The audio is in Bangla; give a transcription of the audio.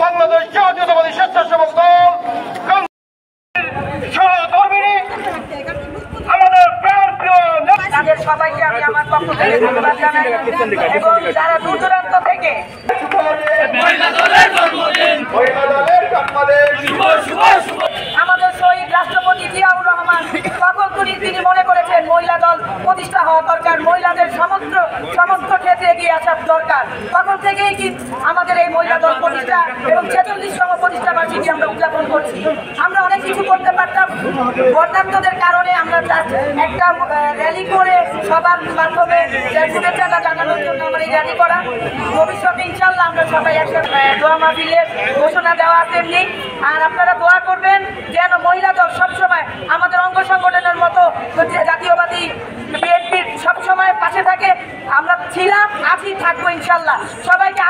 বাংলাদেশ জাতীয়তাবাদী স্বেচ্ছাসেবক দল সহধর্মিনী আমাদের তাদের সবাইকে আমি আমার পক্ষ থেকে ধন্যবাদ জানাই এবং যারা দূর দূরান্ত থেকে আমাদের শহীদ রাষ্ট্রপতি জিয়াউর রহমান সকল তিনি মনে করেছেন মহিলা দল প্রতিষ্ঠা হওয়া দরকার, মহিলাদের সমস্ত ক্ষেত্রে এগিয়ে আসা দরকার। তখন থেকেই কি আমাদের এই মহিলা দল প্রতিষ্ঠা এবং 46তম প্রতিষ্ঠা বার্ষিকী আমরা উদযাপন করছি। আমরা অনেক কিছু করতে পারতাম, বর্ণাঢ্যদের কারণে আমরা একটা র্যালি করে সবার মাধ্যমে শুভেচ্ছা জানানোর জন্য আমার এই র্যালি করা। ভবিষ্যতে ইনশাল্লাহ আমরা সবাই একসাথে দোয়া মাহফিলের ঘোষণা দেওয়া তেমনি। আর আপনারা দোয়া করবেন যেন মহিলা দল সবসময় আমাদের অঙ্গ সংগঠনের মতো জাতীয়বাদী বিএনপির সবসময় পাশে থাকে। আমরা ছিলাম, আছি, থাকবো ইনশাল্লাহ। সবাইকে